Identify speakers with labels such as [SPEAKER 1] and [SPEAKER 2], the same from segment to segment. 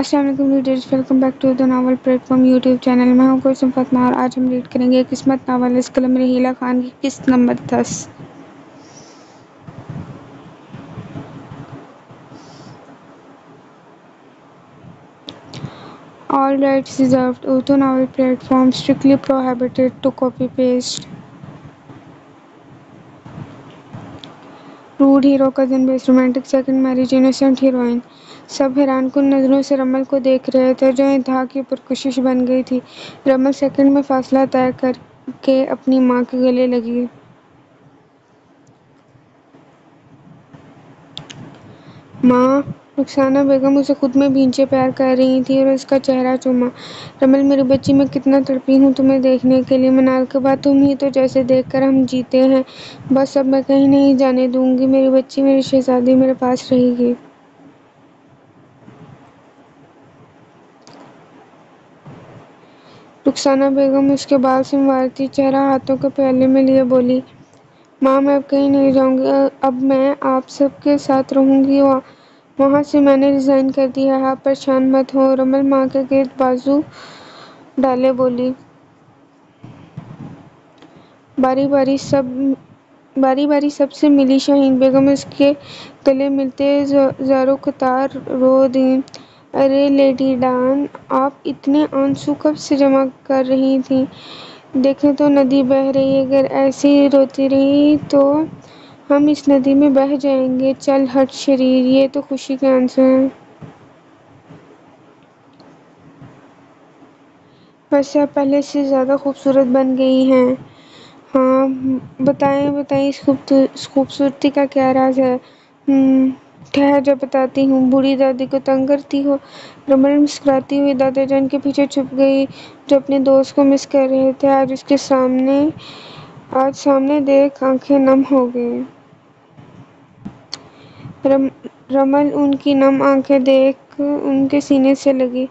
[SPEAKER 1] السلام علیکم readers, welcome back to the novel platform YouTube channel. میں ہوں کوئی فاطمہ اور آج ہم ریڈ کریں گے قسمت ناول اس قلم رحیلہ خان کی قسط number 10۔ All rights reserved. Urdu novel platform strictly prohibited to copy paste. Road hero کا دن بیس romantic second marriage innocent heroine. سب حیران کن نظروں سے رمل کو دیکھ رہے تھے جو انتہا کی پرکشش بن گئی تھی۔ رمل سیکنڈ میں فاصلہ طے کر کے اپنی ماں کے گلے لگی۔ ماں! رخسانہ بیگم اسے خود میں بھینچے پیار کر رہی تھیں اور اس کا چہرہ چوما۔ رمل میری بچی میں کتنا تڑپی ہوں تمہیں دیکھنے کے لیے، منال کے بعد تم ہی تو جیسے دیکھ کر ہم جیتے ہیں، بس اب میں کہیں نہیں جانے دوں گی، میری بچی میری شہزادی میرے پاس رہے گی۔ رخسانہ بیگم اس کے بال سنوارتی چہرہ ہاتھوں کے پیالے میں لیے بولی، ماں میں اب کہیں نہیں جاؤں گی، اب میں آپ سب کے ساتھ رہوں گی، وہاں سے میں نے ریزائن کر دیا ہے، آپ پریشان مت ہو۔ رمل ماں کے گرد بازو ڈالے بولی۔ باری باری سب سے ملی شاہین بیگم اس کے گلے ملتے زارو قطار رو دیں۔ ارے لیڈی ڈان، آپ اتنے آنسو کب سے جمع کر رہی تھیں؟ دیکھیں تو ندی بہہ رہی ہے، اگر ایسے ہی روتی رہی تو ہم اس ندی میں بہہ جائیں گے۔ چل ہٹ شریر، یہ تو خوشی کے آنسو ہیں۔ ویسے اب پہلے سے زیادہ خوبصورت بن گئی ہیں۔ ہاں بتائیں اس خوبصورتی کا کیا راز ہے؟ ٹھہر جا بتاتی ہوں۔ بوڑھی دادی کو تنگ کرتی ہو؟ رمل مسکراتی ہوئی دادا جان کے پیچھے چھپ گئی جو اپنے دوست کو مس کر رہے تھے۔ آج سامنے دیکھ آنکھیں نم ہو گئیں۔ رمل ان کی نم آنکھیں دیکھ ان کے سینے سے لگی۔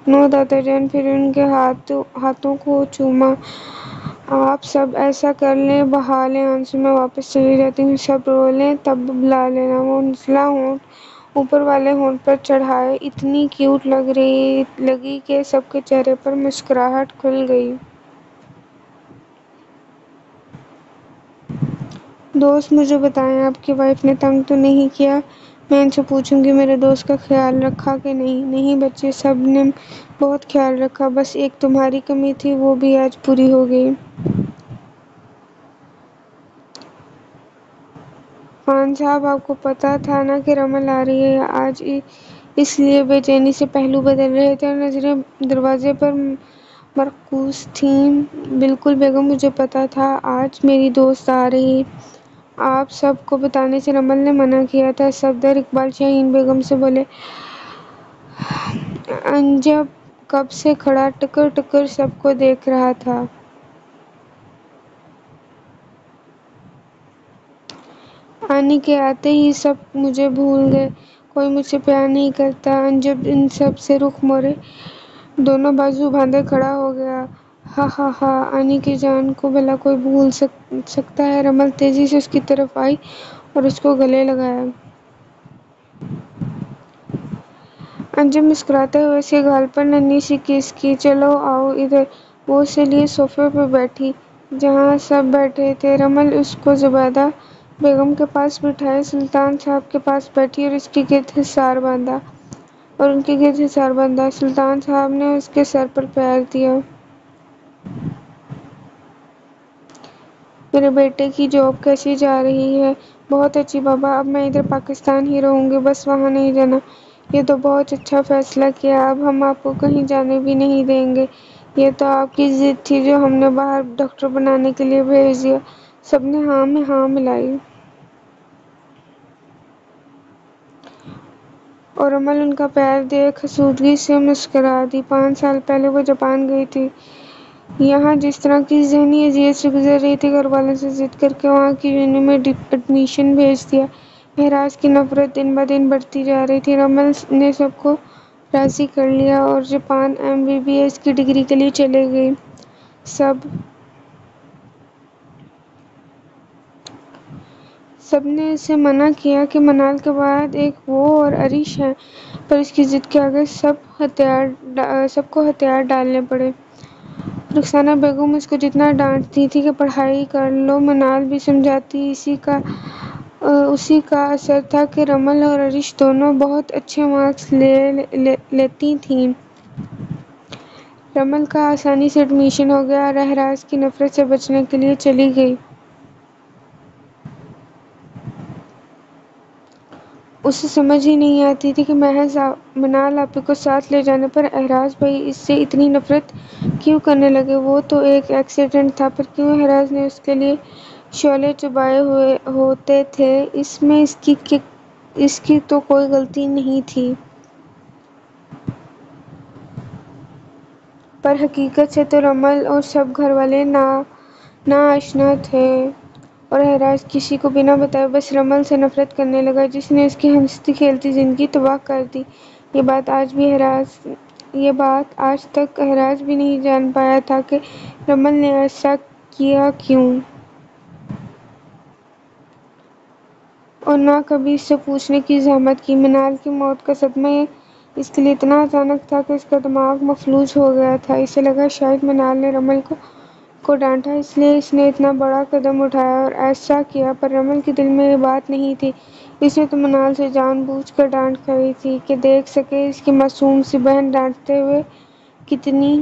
[SPEAKER 1] نو دادا جان، پھر ان کے ہاتھوں کو چوما۔ آپ سب ایسا کر لیں، بہا لیں آنسو، میں واپس چلی جاتی ہوں، سب رو لیں تب بلا لینا۔ وہ نچلا ہونٹ اوپر والے ہونٹ پر چڑھائے اتنی کیوٹ لگی کہ سب کے چہرے پر مسکراہٹ کھل گئی۔ دوست مجھے بتائیں، آپ کی وائف نے تنگ تو نہیں کیا؟ میں ان سے پوچھوں گی میرے دوست کا خیال رکھا کہ نہیں۔ نہیں بچے، سب نے بہت خیال رکھا، بس ایک تمہاری کمی تھی، وہ بھی آج پوری ہو گئی۔ خان صاحب، آپ کو پتہ تھا نا کہ رمل آ رہی ہے آج، اس لیے بے چینی سے پہلو بدل رہے تھے اور نظریں دروازے پر مرکوز تھیں۔ بالکل بیگم، مجھے پتہ تھا آج میری دوست آ رہی۔ آپ سب کو بتانے سے رمل نے منع کیا تھا، صفدر اقبال شاہین بیگم سے بولے۔ انجب کب سے کھڑا ٹکر ٹکر سب کو دیکھ رہا تھا۔ آنے کے آتے ہی سب مجھے بھول گئے، کوئی مجھ سے پیار نہیں کرتا۔ انجب ان سب سے رخ موڑے دونوں بازو باندھے کھڑا ہو گیا۔ ہا ہا ہا، آنے کی جان کو بھلا کوئی بھول سکتا ہے؟ رمل تیزی سے اس کی طرف آئی اور اس کو گلے لگایا۔ انجب مسکراتے ہوئے اس کے گال پر ننھی سی کس کی۔ چلو آؤ ادھر، وہ اسے لیے صوفے پہ بیٹھی جہاں سب بیٹھے تھے۔ رمل اس کو زبیدہ بیگم کے پاس بٹھائے سلطان صاحب کے پاس بیٹھی اور ان کے گرد حصار باندھا۔ سلطان صاحب نے اس کے سر پر پیر دیا۔ میرے بیٹے کی جاب کیسی جا رہی ہے؟ بہت اچھی بابا، اب میں ادھر پاکستان ہی رہوں گی، بس وہاں نہیں جانا۔ یہ تو بہت اچھا فیصلہ کیا، اب ہم آپ کو کہیں جانے بھی نہیں دیں گے۔ یہ تو آپ کی ضد تھی جو ہم نے باہر ڈاکٹر بنانے کے لیے بھیج دیا۔ سب نے ہاں میں ہاں ملائی۔ اور رمل ان کا پیر دیکھ حسودگی سے مسکرا دی۔ 5 سال پہلے وہ جاپان گئی تھی، یہاں جس طرح کی ذہنی اذیت سے گزر رہی تھی، گھر والوں سے ضد کر کے وہاں کی یونی میں ایڈمیشن بھیج دیا۔ معراج کی نفرت دن بدن بڑھتی جا رہی تھی۔ رمل نے سب کو راضی کر لیا اور جاپان MBBS کی ڈگری کے لیے چلے گئی۔ سب نے اسے منع کیا کہ منال کے بعد ایک وہ اور عریش ہے۔ پر اس کی ضد کے آگے سب کو ہتھیار ڈالنے پڑے۔ رخسانہ بیگم اس کو جتنا ڈانٹتی تھی کہ پڑھائی کر لو، منال بھی سمجھاتی، اسی کا اثر تھا کہ رمل اور ارش دونوں بہت اچھے مارکس لیتی تھیں۔ رمل کا آسانی سے ایڈمیشن ہو گیا اور احراز کی نفرت سے بچنے کے لیے چلی گئی۔ اسے سمجھ ہی نہیں آتی تھی کہ محض منال آپی کو ساتھ لے جانے پر احراز بھائی اس سے اتنی نفرت کیوں کرنے لگے۔ وہ تو ایک ایکسیڈنٹ تھا، پر کیوں احراز نے اس کے لیے شعلے چبھائے ہوتے تھے؟ اس میں اس کی تو کوئی غلطی نہیں تھی۔ پر حقیقت سے تو رمل اور سب گھر والے ناآشنا تھے اور احراز کسی کو بنا بتائے بس رمل سے نفرت کرنے لگا، جس نے اس کی ہنستی کھیلتی زندگی تباہ کر دی۔ یہ بات آج تک احراز بھی نہیں جان پایا تھا کہ رمل نے ایسا کیا کیوں، اور نہ کبھی اس سے پوچھنے کی زحمت کی۔ منال کی موت کا صدمہ اس کے لیے اتنا اچانک تھا کہ اس کا دماغ مفلوج ہو گیا تھا۔ اسے لگا شاید منال نے رمل کو ڈانٹا، اس لیے اس نے اتنا بڑا قدم اٹھایا اور ایسا کیا، پر رمل کے دل میں یہ بات نہیں تھی۔ اس نے تو منال سے جان بوجھ کر ڈانٹ کھائی تھی کہ دیکھ سکے اس کی معصوم سی بہن ڈانٹتے ہوئے کتنی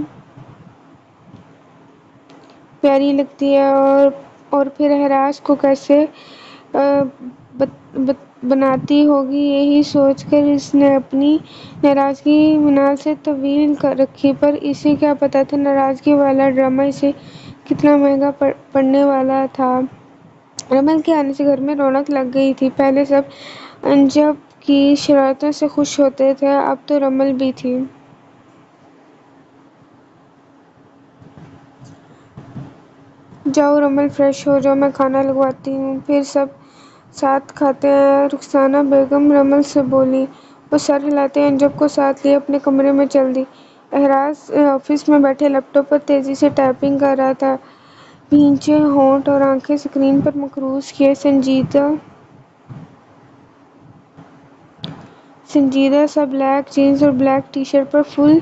[SPEAKER 1] پیاری لگتی ہے، اور پھر احراز کو کیسے بناتی ہوگی۔ یہی سوچ کر اس نے اپنی ناراضگی منال سے طویل رکھی، پر اسے کیا پتا تھا ناراضگی والا ڈرامہ اسے کتنا مہنگا پڑنے والا تھا۔ رمل کے آنے سے گھر میں رونق لگ گئی تھی۔ پہلے سب انجب کی شرارتوں سے خوش ہوتے تھے، اب تو رمل بھی تھی۔ جاؤ رمل، فریش ہو جاؤ، میں کھانا لگواتی ہوں، پھر سب ساتھ کھاتے ہیں، رخسانہ بیگم رمل سے بولی۔ وہ سر ہلاتے انجب کو ساتھ لیے اپنے کمرے میں چل دی۔ احراز آفس میں بیٹھے لیپ ٹاپ پر تیزی سے ٹائپنگ کر رہا تھا، بھینچے ہونٹ اور آنکھیں اسکرین پر مقروض کیے۔ سنجیدہ سا بلیک جینز اور بلیک ٹی شرٹ پر فل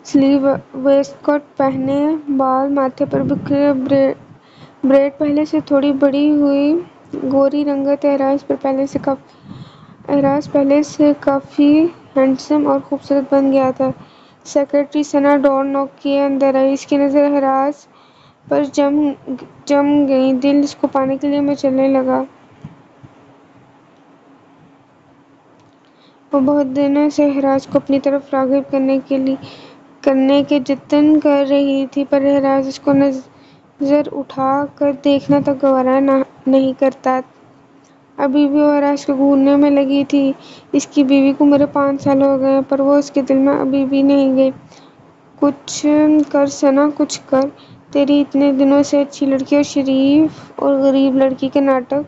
[SPEAKER 1] سلیو ویسٹ کوٹ پہنے، بال ماتھے پر بکھرے بریڈ، پہلے سے تھوڑی بڑھی ہوئی گوری رنگت۔ احراز پہلے سے کافی ہینڈسم اور خوبصورت بن گیا تھا۔ سیکریٹری ثنا ڈور ناک کیے اندر آئی۔ اس کی نظر احراز پر جم گئی، دل اس کو پانے کے لیے مچلنے لگا۔ وہ بہت دنوں سے احراز کو اپنی طرف راغب کرنے کے جتن کر رہی تھی، پر احراز اس کو نظر اٹھا کر دیکھنا تک گوارا نہیں کرتا۔ ابھی بھی وہ احراز کو گھورنے میں لگی تھی۔ اس کی بیوی کو مرے 5 سال ہو گئے ہیں، پر وہ اس کے دل میں ابھی بھی نہیں گئی۔ کچھ کر ثنا، کچھ کر۔ تیری اتنے دنوں سے اچھی لڑکی اور شریف اور غریب لڑکی کے ناٹک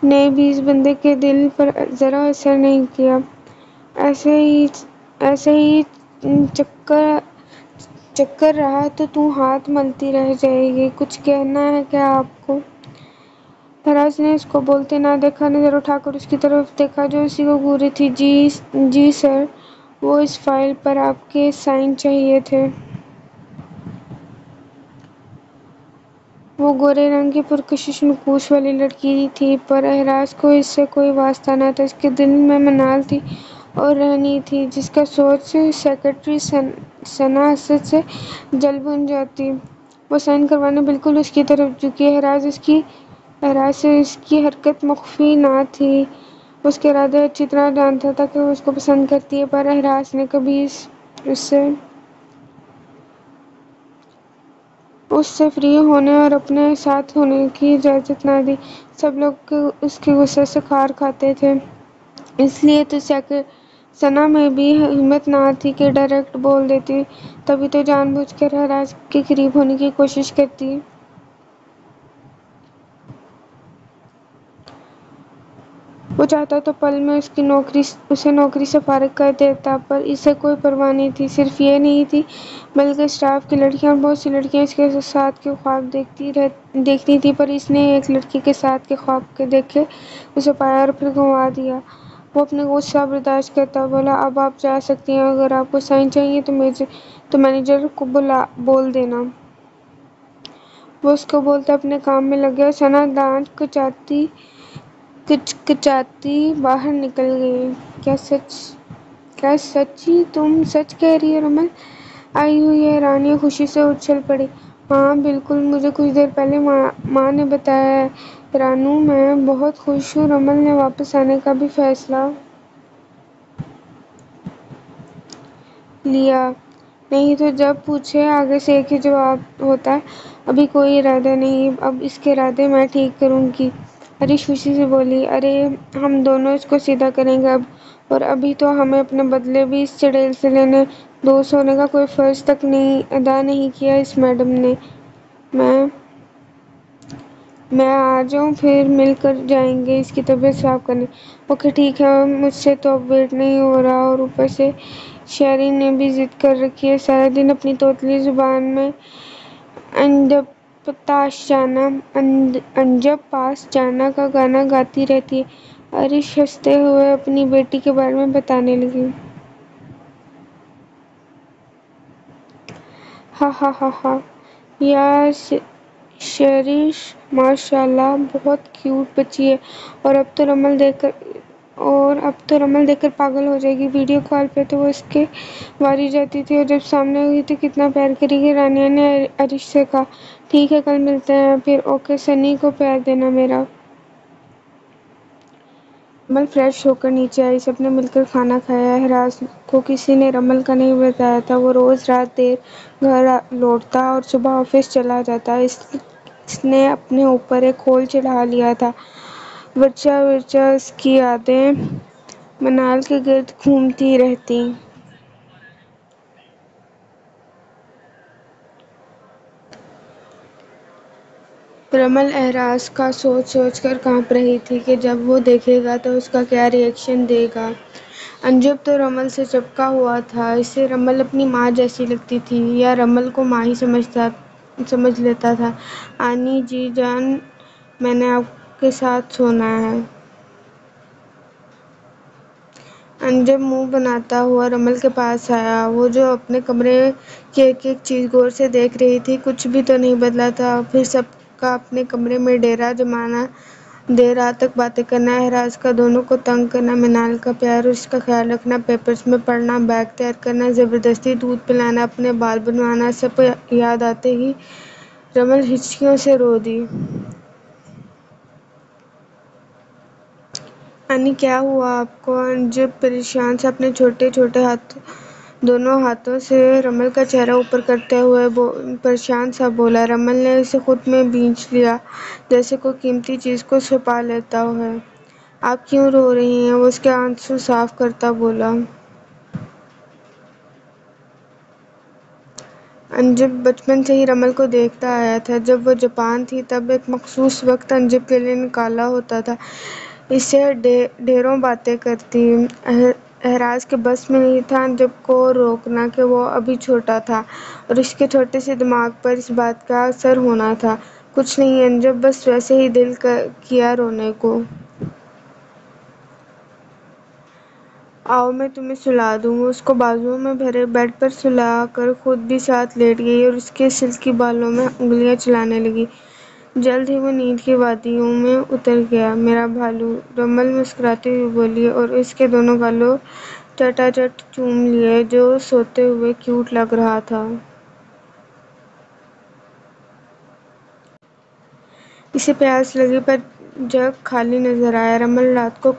[SPEAKER 1] نے بھی اس بندے کے دل پر ذرا اثر نہیں کیا۔ ایسے ہی چکر رہا تو ہاتھ ملتی رہ جائے گی۔ کچھ کہنا ہے کیا آپ کو؟ احراز نے اس کو بولتے نہ دیکھا، نظر اٹھا کر اس کی طرف دیکھا جو اسی کو گھور رہی تھی۔ جی سر، وہ اس فائل پر آپ کے سائن چاہیے تھے۔ وہ گورے رنگ کی پرکشش نقوش والی لڑکی تھی، پر احراز کو اس سے کوئی واسطہ نہ تھا۔ اس کے دل میں منال تھی اور رہنی تھی، جس کا سوچ سیکریٹری ثنا حسد سے جل بھن جاتی۔ وہ سائن کروانے بالکل اس کی طرف جھکی۔ احراز سے اس کی حرکت مخفی نہ تھی، اس کے ارادے اچھی طرح جانتا تھا کہ وہ اس کو پسند کرتی ہے، پر احراز نے کبھی اس سے فری ہونے اور اپنے ساتھ ہونے کی اجازت نہ دی۔ سب لوگ اس کے غصے سے کھار کھاتے تھے، اس لیے تو ثنا میں بھی ہمت نہ تھی کہ ڈائریکٹ بول دیتی، تبھی تو جان بوجھ کر احراز کے قریب ہونے کی کوشش کرتی۔ وہ چاہتا تو پل میں اسے نوکری سے فارغ کر دیتا، پر اسے کوئی پرواہ نہیں تھی۔ صرف یہ نہیں تھی بلکہ اسٹاف کی لڑکیاں اور بہت سی لڑکیاں اس کے ساتھ کے خواب دیکھتی تھیں، پر اس نے ایک لڑکی کے ساتھ کے خواب دیکھے اسے پایا اور پھر گنوا دیا۔ وہ اپنے غصہ برداشت کرتا بولا، اب آپ جا سکتی ہیں، اگر آپ کو سائن چاہیے تو مینیجر کو بول دینا۔ وہ اس کو بولتے اپنے کام میں لگ گیا اور ثنا دانت کچکچاتی باہر نکل گئی۔ کیا سچی تم سچ کہہ رہی ہو رمل؟ آئی ہوئی حیرانی خوشی سے اچھل پڑی۔ ہاں بالکل، مجھے کچھ دیر پہلے ماں نے بتایا ہے۔ رانو میں بہت خوش ہوں۔ رمل نے واپس آنے کا بھی فیصلہ لیا۔ نہیں تو جب پوچھے آگے سے ایک ہی جواب ہوتا ہے، ابھی کوئی ارادہ نہیں، اب اس کے ارادے میں ٹھیک کروں گی۔ عریش خوشی سے بولی، ارے ہم دونوں اس کو سیدھا کریں گے اب، اور ابھی تو ہمیں اپنے بدلے بھی اس چڑیل سے لینے۔ دوست ہونے کا کوئی فرض تک ادا نہیں کیا اس میڈم نے۔ میں آ جاؤں پھر مل کر جائیں گے اس کی طبیعت صاف کرنے۔ اوکے ٹھیک ہے، مجھ سے تو اب ویٹ نہیں ہو رہا، اور اوپر سے شیری نے بھی ضد کر رکھی ہے، سارا دن اپنی توتلی زبان میں انجب پاس جانا کا گانا گاتی رہتی ہے۔ عریش ہنستے ہوئے اپنی بیٹی کے بارے میں بتانے لگی۔ ہا ہا ہا ہا، یار شیریش ماشاء اللہ بہت کیوٹ بچی ہے، اور اب تو رمل دیکھ کر پاگل ہو جائے گی۔ ویڈیو کال پہ تو وہ اس کے واری جاتی تھی، اور جب سامنے ہوئی تو کتنا پیار کرے گی۔ رانیہ نے عریش سے کہا، ٹھیک ہے کل ملتے ہیں پھر، اوکے سنی کو پیار دینا میرا۔ رمل فریش ہو کر نیچے آئی، سب نے مل کر کھانا کھایا۔ احراز کو کسی نے رمل کا نہیں بتایا تھا، وہ روز رات دیر گھر لوٹتا اور صبح آفس چلا جاتا۔ اس نے اپنے اوپر ایک کھول چڑھا لیا تھا، ورچہ اس کی یادیں منال کے گرد گھومتی رہتیں۔ رمل احراز کا سوچ سوچ کر کانپ رہی تھی کہ جب وہ دیکھے گا تو اس کا کیا ری ایکشن دے گا۔ انجب تو رمل سے چپکا ہوا تھا، اسے رمل اپنی ماں جیسی لگتی تھی، یا رمل کو ماں ہی سمجھ لیتا تھا۔ آنی جی جان، میں نے آپ کے ساتھ سونا ہے۔ انجب منہ بناتا ہوا رمل کے پاس آیا، وہ جو اپنے کمرے کی ایک ایک چیز غور سے دیکھ رہی تھی۔ کچھ بھی تو نہیں بدلا تھا، پھر سب کا اپنے کمرے میں ڈیرا جمانا، دیر رات تک باتیں کرنا، احراز کا دونوں کو تنگ کرنا، منال کا پیار اور اس کا خیال رکھنا، پیپرز میں پڑھنا، بیگ تیار کرنا، زبردستی دودھ پلانا، اپنے بال بنوانا، سب یاد آتے ہی رمل ہچکیوں سے رو دی۔ آنی کیا ہوا آپ کو؟ انجب پریشان سے اپنے چھوٹے چھوٹے دونوں ہاتھوں سے رمل کا چہرہ اوپر کرتے ہوئے پریشان سا بولا۔ رمل نے اسے خود میں بھینچ لیا جیسے کوئی قیمتی چیز کو چھپا لیتا ہے۔ آپ کیوں رو رہی ہیں؟ وہ اس کے آنسو صاف کرتا بولا۔ انجب بچپن سے ہی رمل کو دیکھتا آیا تھا، جب وہ جاپان تھی تب ایک مخصوص وقت انجب کے لیے نکالا ہوتا تھا، اس سے ڈھیروں باتیں کرتی۔ احراز کے بس میں نہیں تھا انجب کو روکنا کہ وہ ابھی چھوٹا تھا، اور اس کے چھوٹے سے دماغ پر اس بات کا اثر ہونا تھا۔ کچھ نہیں انجب، بس ویسے ہی دل کیا رونے کو۔ آؤ میں تمہیں سلا دوں۔ وہ اس کو بازوؤں میں بھرے بیڈ پر سلا کر خود بھی ساتھ لیٹ گئی اور اس کے سلکی بالوں میں انگلیاں چلانے لگی۔ جلد ہی وہ نیند کی وادیوں میں اتر گیا۔ میرا بھالو، رمل مسکراتی ہوئی بولی، اور اس کے دونوں گالوں چٹا چٹ چوم لیے جو سوتے ہوئے کیوٹ لگ رہا تھا۔ اسے پیاس لگی پر جگ خالی نظر آیا۔ رمل رات کو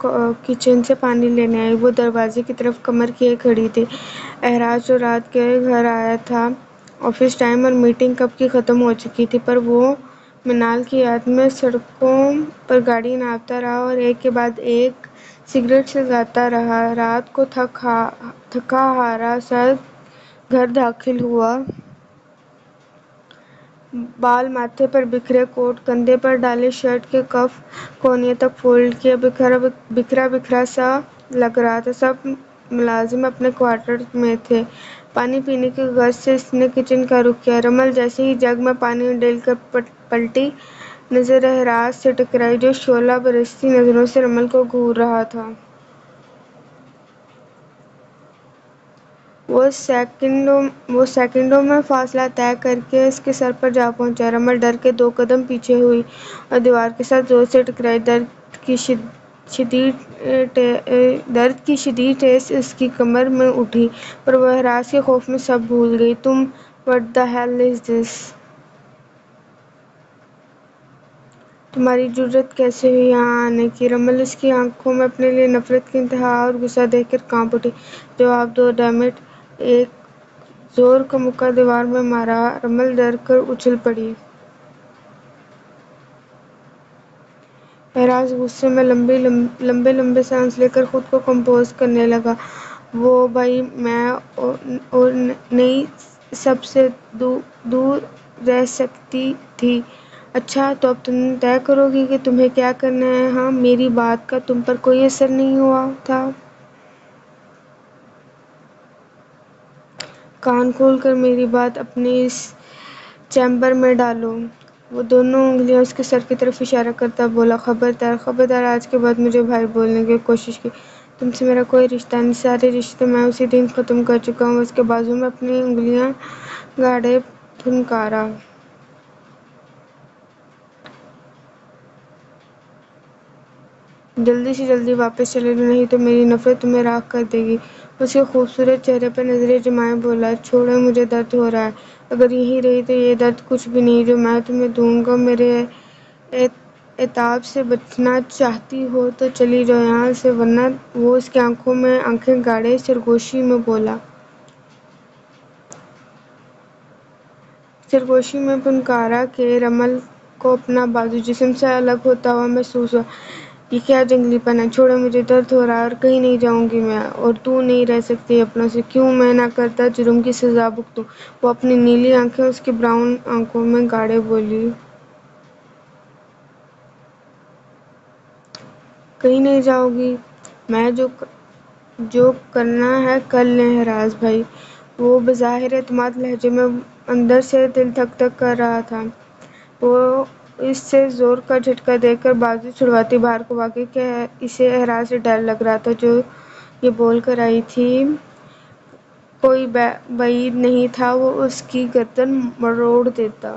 [SPEAKER 1] کچن سے پانی لینے آئی، وہ دروازے کی طرف کمر کیے کھڑی تھی۔ احراز جو رات کے گھر آیا تھا، آفس ٹائم اور میٹنگ کب کی ختم ہو چکی تھی، پر وہ منال کی یاد میں سڑکوں پر گاڑی ناپتا رہا اور ایک کے بعد ایک سگریٹ سلگاتا رہا۔ رات کو تھکا ہارا سا گھر داخل ہوا۔ بال ماتھے پر بکھرے، کوٹ کندھے پر ڈالے، شرٹ کے کف کوہنیوں تک فولڈ کیے، بکھرا بکھرا سا لگ رہا تھا۔ سب ملازم اپنے کوارٹر میں تھے۔ پانی پینے کی غرض سے اس نے کچن کا رخ کیا۔ رمل جیسے ہی جگ میں پانی ڈیل کر پلٹی، نظر احراز سے ٹکرائی، جو شعلہ برستی نظروں سے رمل کو گھور رہا تھا۔ وہ سیکنڈوں میں فاصلہ طے کر کے اس کے سر پر جا پہنچا۔ رمل ڈر کے 2 قدم پیچھے ہوئی اور دیوار کے ساتھ زور سے ٹکرائی۔ درد کی شدید ٹھیس اس کی کمر میں اٹھی، پر وہ احراز کے خوف میں سب بھول گئی۔ "تم What the hell is this؟ تمہاری جرأت کیسے ہوئی یہاں آنے کی؟" رمل اس کی آنکھوں میں اپنے لیے نفرت کی انتہا اور غصہ دیکھ کر کانپ اٹھی۔ "جواب دو ڈیمن اٹ!" ایک زور کا مکہ دیوار میں مارا۔ رمل ڈر کر اچھل پڑی۔ احراز غصے میں لمبے لمبے سانس لے کر خود کو کمپوز کرنے لگا۔ "وہ بھئی میں اور نہیں سب سے دور رہ سکتی تھی۔ اچھا تو اب تم طے کرو گی کہ تمہیں کیا کرنا ہے ہاں؟ میری بات کا تم پر کوئی اثر نہیں ہوا تھا؟ کان کھول کر میری بات اپنے اس چیمبر میں ڈالو۔ وہ دونوں انگلیاں اس کے سر کی طرف اشارہ کرتا بولا۔ "خبردار خبردار، آج کے بعد مجھے بھائی بولنے کی کوشش کی۔ تم سے میرا کوئی رشتہ نہیں، سارے رشتے میں اسی دن ختم کر چکا ہوں۔ " وہ اس کے بازو میں اپنی انگلیاں گاڑے پھنکارا۔ "جلدی سے جلدی واپس چلے جاؤ، نہیں تو میری نفرت تمہیں راکھ کر دے گی۔ " اس کے خوبصورت چہرے پر نظریں جمائے بولا۔ "چھوڑو، مجھے درد ہو رہا ہے۔ اگر یہیں رہی تو یہ درد کچھ بھی نہیں جو میں تمہیں دوں گا۔ میرے عتاب سے بچنا چاہتی ہو تو چلی جاؤ یہاں سے، ورنہ" وہ اس کی آنکھوں میں آنکھیں گاڑے سرگوشی میں بولا۔ سرگوشی میں پھنکارا کہ رمل کو اپنا بازو جسم سے الگ ہوتا ہوا محسوس ہوا۔ "یہ کیا جنگلی پن ہے؟ چھوڑو مجھے، درد ہو رہا ہے اور کہیں نہیں جاؤں گی میں۔ اور تو نہیں رہ سکتی اپنوں سے۔ کیوں میں نہ کرتا جرم کی سزا بھگتوں؟ " وہ اپنی نیلی آنکھیں اس کی براؤن آنکھوں میں گاڑے بولی۔ "کہیں نہیں جاؤ گی؟ میں جو کرنا ہے کر لیں احراز بھائی۔ " وہ بظاہر اعتماد لہجے میں اندر سے دل دھک دھک کر رہا تھا۔ وہ اس سے زور کا جھٹکا دے کر بازو چھڑواتی باہر کو بھاگی کہ اسے احراز سے ڈر لگ رہا تھا جو یہ بول کر آئی تھی۔ کوئی بعید نہیں تھا وہ اس کی گردن مروڑ دیتا۔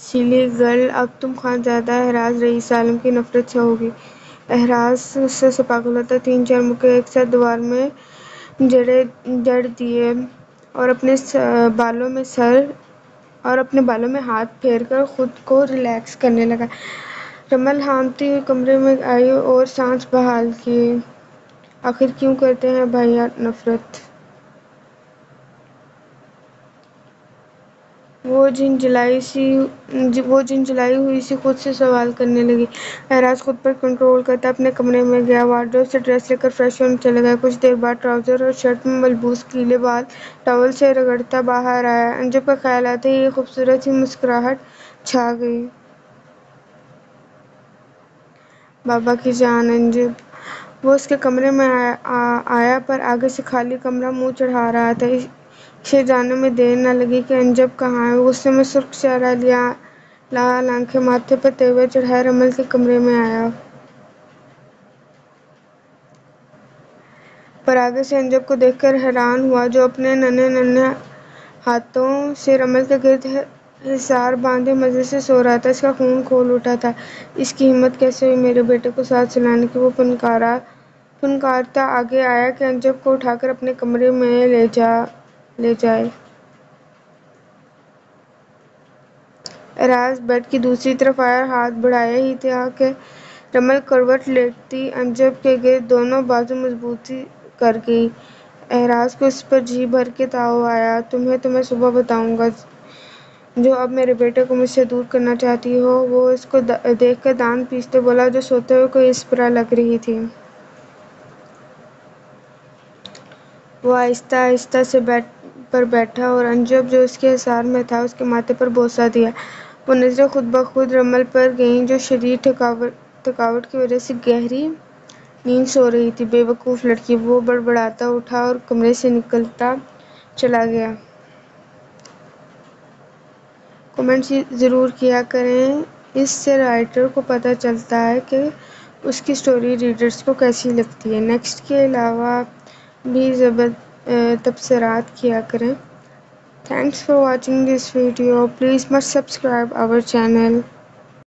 [SPEAKER 1] "سلی گرل، اب تم خانزادہ احراز رئیس عالم کی نفرت سہو گی۔ " احراز غصے سے پاگل ہوتا 3-4 مکے ایک ساتھ دیوار میں جڑ دیے اور اپنے بالوں میں ہاتھ پھیر کر خود کو ریلیکس کرنے لگا۔ رمل ہانپتی ہوئی کمرے میں آئی اور سانس بحال کی۔ "آخر کیوں کرتے ہیں بھائی نفرت؟ " وہ جھنجھلائی ہوئی سی خود سے سوال کرنے لگی۔ احراز خود پر کنٹرول کرتا اپنے کمرے میں گیا، وارڈروب سے ڈریس لے کر فریش ہونے چلا گیا۔ کچھ دیر بعد ٹراؤزر اور شرٹ میں ملبوس گیلے بال ٹاول سے رگڑتا باہر آیا۔ انجم کا خیال آتے ہی ایک خوبصورت سی مسکراہٹ چھا گئی۔ "بابا کی جان انجم! " وہ اس کے کمرے میں آیا پر آگے سے خالی کمرہ منہ چڑھا رہا تھا۔ اسے جاننے میں دیر نہ لگی کہ انجم کہاں ہے۔ وہ غصے میں سرخ چہرہ لال آنکھیں ماتھے پر تیور چڑھائے رمل کے کمرے میں آیا۔ پر آگے سے انجم کو دیکھ کر حیران ہوا جو اپنے ننھے ہاتھوں سے رمل کے گرد حصار باندھے مزے سے سو رہا تھا۔ اس کا خون کھول اٹھا تھا۔ "اس کی ہمت کیسے ہوئی میرے بیٹے کو ساتھ سلانے کی؟ " وہ پھنکارتا آگے آیا کہ انجم کو اٹھا کر اپنے کمرے میں لے جائے۔ احراز بیڈ کی دوسری طرف آیا اور ہاتھ بڑھایا ہی تھا کہ رمل کروٹ لیٹتی انجم کے گرد دونوں بازو مضبوط کر گئی۔ احراز کو اس پر جی بھر کے تاؤ آیا۔ "تمہیں تو میں صبح بتاؤں گا جو اب میرے بیٹے کو مجھ سے دور کرنا چاہتی ہو۔ " وہ اس کو دیکھ کر دانت پیستے بولا جو سوتے ہوئے کوئی اسپرا لگ رہی تھی۔ وہ آہستہ آہستہ سے پر بیٹھا اور انجب جو اس کے حصار میں تھا اس کے ماتھے پر بوسہ دیا۔ وہ نظریں خود بخود رمل پر گئیں جو شدید تھکاوٹ کی وجہ سے گہری نیند سو رہی تھی۔ بے وقوف لڑکی، وہ بڑبڑاتا اٹھا اور کمرے سے نکلتا چلا گیا۔ کمنٹ ضرور کیا کریں، اس سے رائٹر کو پتہ چلتا ہے کہ اس کی سٹوری ریڈرز کو کیسی لگتی ہے۔ نیکسٹ کے علاوہ بھی تبصرات کیا کریں۔ Thanks for watching this video. Please must subscribe our channel.